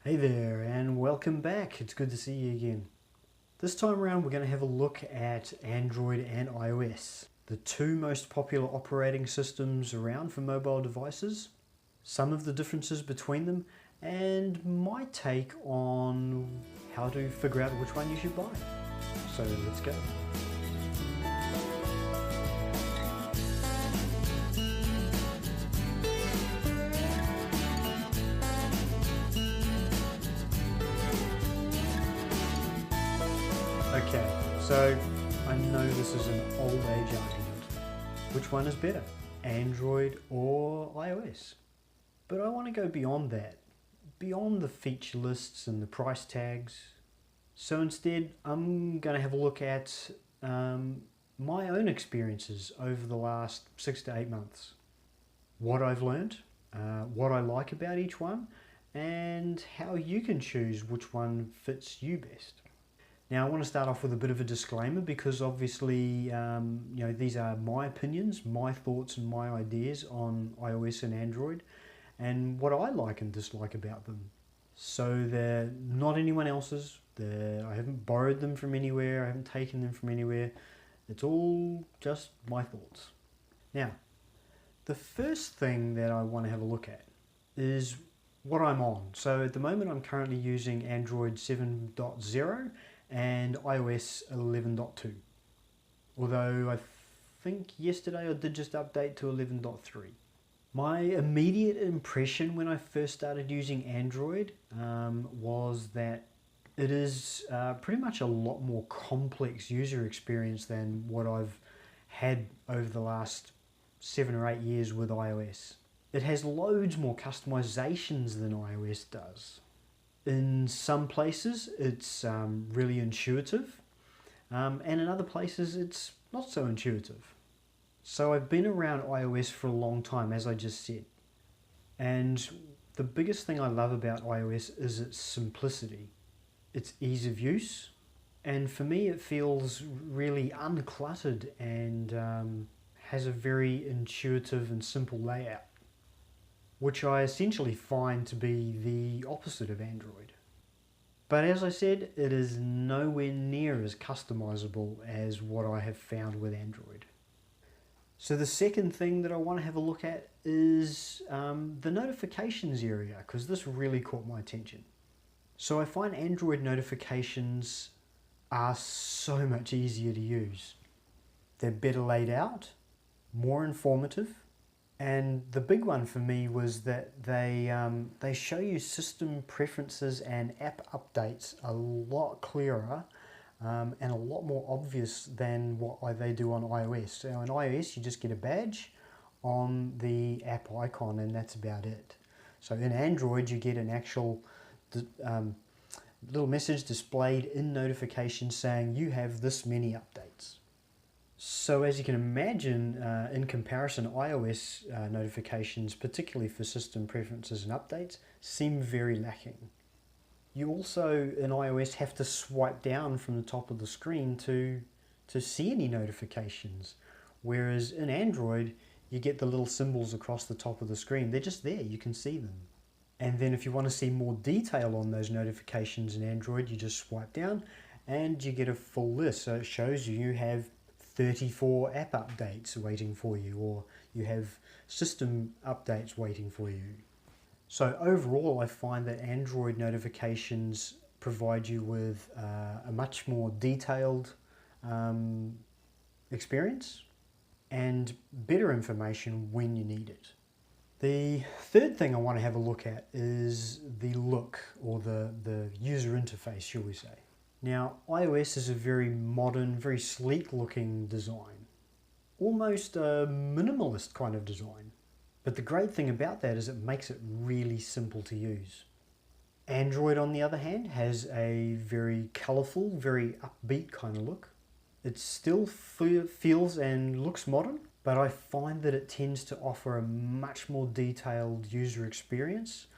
Hey there and welcome back. It's good to see you again. This time around we're going to have a look at Android and iOS, the two most popular operating systems around for mobile devices, some of the differences between them, and my take on how to figure out which one you should buy. So let's go. Okay, so I know this is an old age argument. Which one is better, Android or iOS? But I want to go beyond that, beyond the feature lists and the price tags. So instead, I'm going to have a look at my own experiences over the last 6 to 8 months. What I've learned, what I like about each one, and how you can choose which one fits you best. Now I want to start off with a bit of a disclaimer because obviously these are my opinions, my thoughts and my ideas on iOS and Android and what I like and dislike about them. So they're not anyone else's, I haven't borrowed them from anywhere, I haven't taken them from anywhere, it's all just my thoughts. Now, the first thing that I want to have a look at is what I'm on. So at the moment I'm currently using Android 7.0 and iOS 11.2. Although I think yesterday I did just update to 11.3. My immediate impression when I first started using Android was that it is pretty much a lot more complex user experience than what I've had over the last 7 or 8 years with iOS. It has loads more customizations than iOS does. In some places it's really intuitive and in other places it's not so intuitive. So I've been around iOS for a long time, as I just said, and the biggest thing I love about iOS is its simplicity, its ease of use, and for me it feels really uncluttered and has a very intuitive and simple layout, which I essentially find to be the opposite of Android. But as I said, it is nowhere near as customizable as what I have found with Android. So the second thing that I want to have a look at is the notifications area, because this really caught my attention. So I find Android notifications are so much easier to use. They're better laid out, more informative, and the big one for me was that they show you system preferences and app updates a lot clearer and a lot more obvious than what they do on iOS. So on iOS you just get a badge on the app icon and that's about it. So in Android you get an actual little message displayed in notifications saying you have this many updates. So as you can imagine, in comparison, iOS notifications, particularly for system preferences and updates, seem very lacking. You also, in iOS, have to swipe down from the top of the screen to see any notifications, whereas in Android, you get the little symbols across the top of the screen. They're just there, you can see them. And then if you want to see more detail on those notifications in Android, you just swipe down and you get a full list. So it shows you have 34 app updates waiting for you, or you have system updates waiting for you. So overall I find that Android notifications provide you with a much more detailed experience and better information when you need it. The third thing I want to have a look at is the look, or the user interface, shall we say. Now, iOS is a very modern, very sleek looking design. Almost a minimalist kind of design. But the great thing about that is it makes it really simple to use. Android, on the other hand, has a very colourful, very upbeat kind of look. It still feels and looks modern, but I find that it tends to offer a much more detailed user experience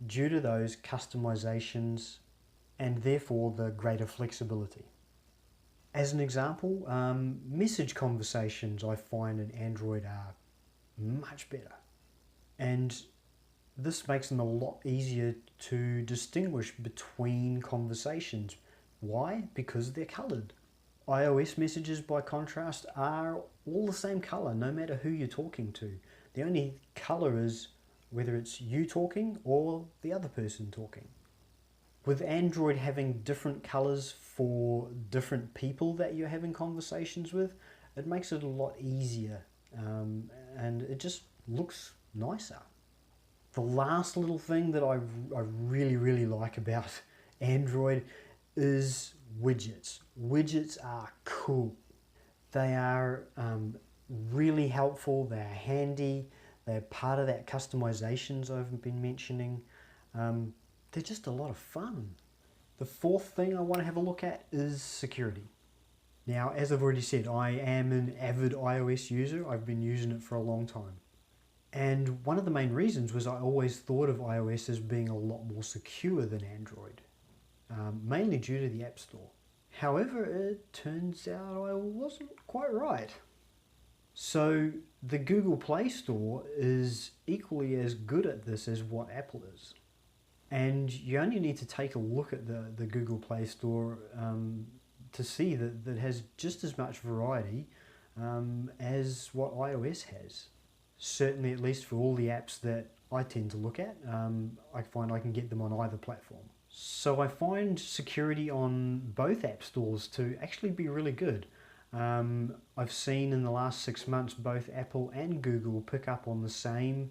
due to those customizations and therefore the greater flexibility. As an example, message conversations I find in Android are much better. And This makes them a lot easier to distinguish between conversations. Why? Because they're coloured. iOS messages, by contrast, are all the same colour, no matter who you're talking to. The only colour is whether it's you talking or the other person talking. With Android having different colours for different people that you're having conversations with, it makes it a lot easier, and it just looks nicer. The last little thing that I really like about Android is widgets. Widgets are cool. They are really helpful, they're handy, they're part of that customizations I've been mentioning. They're just a lot of fun. The fourth thing I want to have a look at is security. Now, as I've already said, I am an avid iOS user. I've been using it for a long time. And one of the main reasons was I always thought of iOS as being a lot more secure than Android, mainly due to the App Store. However, it turns out I wasn't quite right. So the Google Play Store is equally as good at this as what Apple is. And you only need to take a look at the Google Play Store to see that it has just as much variety as what iOS has. Certainly, at least for all the apps that I tend to look at, I find I can get them on either platform. So I find security on both app stores to actually be really good. I've seen in the last 6 months both Apple and Google pick up on the same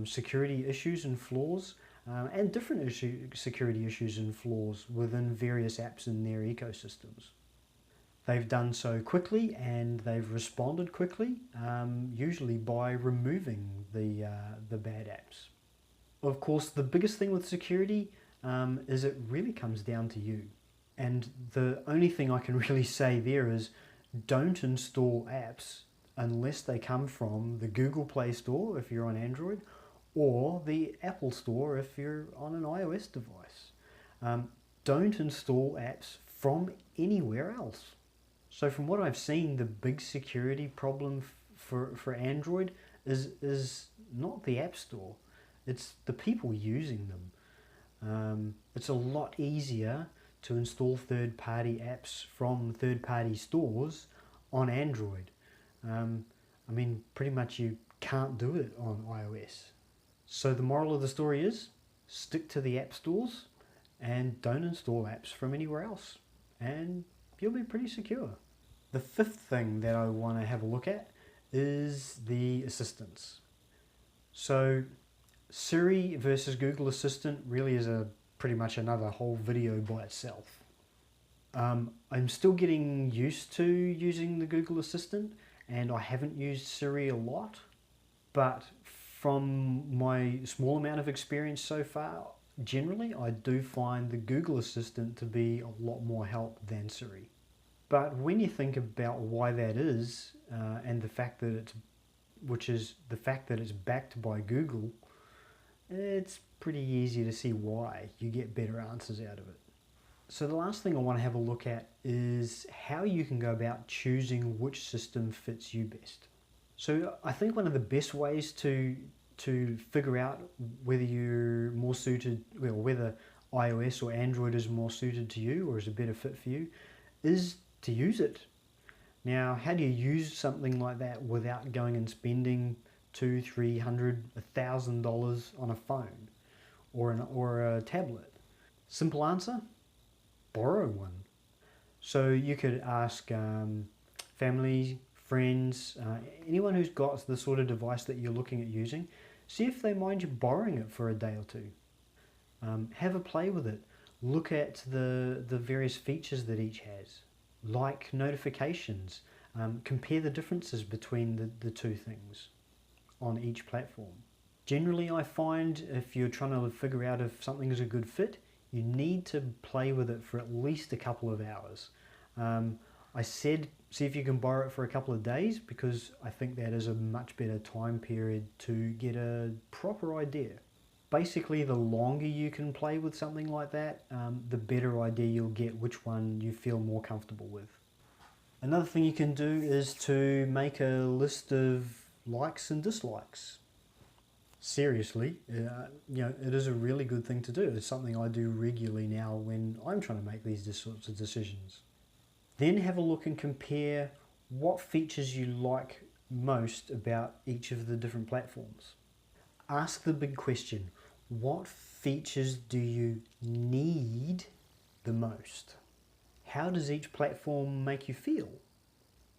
security issues and flaws, and different security issues and flaws within various apps in their ecosystems. They've done so quickly and they've responded quickly, usually by removing the bad apps. Of course, the biggest thing with security is it really comes down to you. And the only thing I can really say there is don't install apps unless they come from the Google Play Store if you're on Android, or the Apple Store if you're on an iOS device. Don't install apps from anywhere else. So from what I've seen, the big security problem for Android is not the App Store, it's the people using them. It's a lot easier to install third-party apps from third-party stores on Android. I mean, pretty much you can't do it on iOS. So the moral of the story is, stick to the app stores and don't install apps from anywhere else, and you'll be pretty secure. The fifth thing that I want to have a look at is the assistants. So Siri versus Google Assistant really is pretty much another whole video by itself. I'm still getting used to using the Google Assistant, and I haven't used Siri a lot, but from my small amount of experience so far, generally I do find the Google Assistant to be a lot more help than Siri. But when you think about why that is, and the fact that it's backed by Google, it's pretty easy to see why you get better answers out of it. So the last thing I want to have a look at is how you can go about choosing which system fits you best. So I think one of the best ways to figure out whether you're more suited, well, whether iOS or Android is more suited to you or is a better fit for you, is to use it. Now, how do you use something like that without going and spending $200, $300, $1,000 on a phone or a tablet? Simple answer: borrow one. So you could ask family, friends, anyone who's got the sort of device that you're looking at using, see if they mind you borrowing it for a day or two. Have a play with it. Look at the various features that each has, like notifications. Compare the differences between the two things on each platform. Generally, I find if you're trying to figure out if something is a good fit, you need to play with it for at least a couple of hours. I said see if you can borrow it for a couple of days, because I think that is a much better time period to get a proper idea. Basically, the longer you can play with something like that, the better idea you'll get which one you feel more comfortable with. Another thing you can do is to make a list of likes and dislikes. Seriously, it is a really good thing to do. It's something I do regularly now when I'm trying to make these sorts of decisions. Then have a look and compare what features you like most about each of the different platforms. Ask the big question, what features do you need the most? How does each platform make you feel?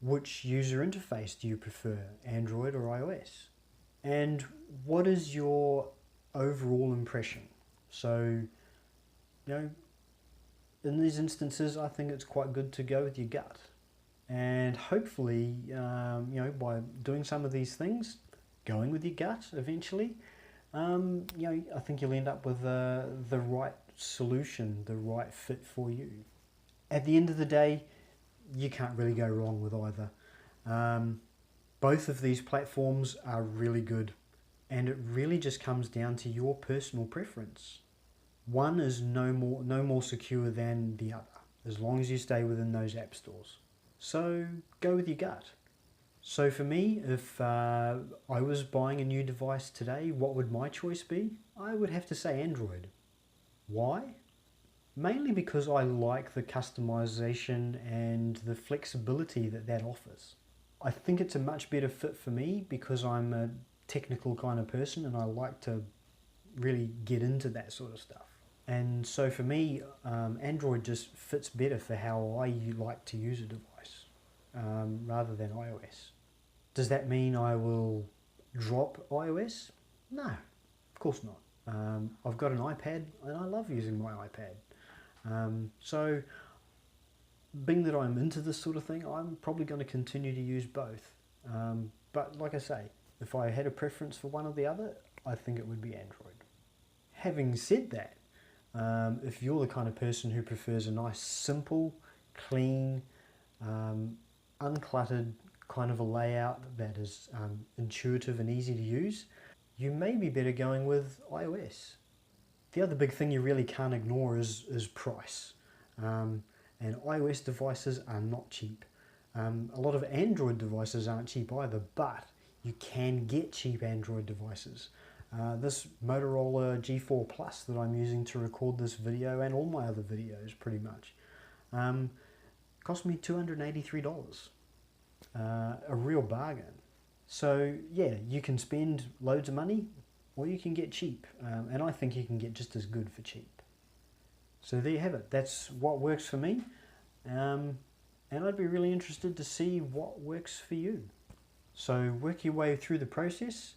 Which user interface do you prefer, Android or iOS? And what is your overall impression? So, in these instances, I think it's quite good to go with your gut. And hopefully, by doing some of these things, going with your gut eventually, I think you'll end up with the right solution, the right fit for you. At the end of the day, you can't really go wrong with either. Both of these platforms are really good, and it really just comes down to your personal preference. One is no more secure than the other, as long as you stay within those app stores. So go with your gut. So for me, if I was buying a new device today, what would my choice be? I would have to say Android. Why? Mainly because I like the customization and the flexibility that offers. I think it's a much better fit for me because I'm a technical kind of person and I like to really get into that sort of stuff. And so for me, Android just fits better for how I like to use a device rather than iOS. Does that mean I will drop iOS? No, of course not. I've got an iPad and I love using my iPad. So being that I'm into this sort of thing, I'm probably going to continue to use both. But like I say, if I had a preference for one or the other, I think it would be Android. Having said that, if you're the kind of person who prefers a nice, simple, clean, uncluttered kind of a layout that is intuitive and easy to use, you may be better going with iOS. The other big thing you really can't ignore is price. And iOS devices are not cheap. A lot of Android devices aren't cheap either, but you can get cheap Android devices. This Motorola G4 Plus that I'm using to record this video and all my other videos pretty much cost me $283. A real bargain. So yeah, you can spend loads of money or you can get cheap. And I think you can get just as good for cheap. So there you have it. That's what works for me. And I'd be really interested to see what works for you. So work your way through the process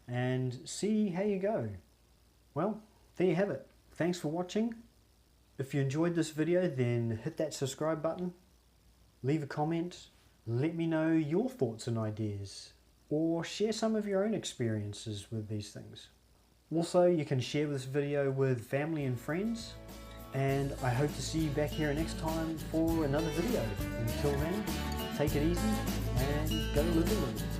and see how you go. Well, there you have it. Thanks for watching. If you enjoyed this video, then hit that subscribe button, leave a comment, let me know your thoughts and ideas, or share some of your own experiences with these things. Also, you can share this video with family and friends, and I hope to see you back here next time for another video. Until then, take it easy and go live a little.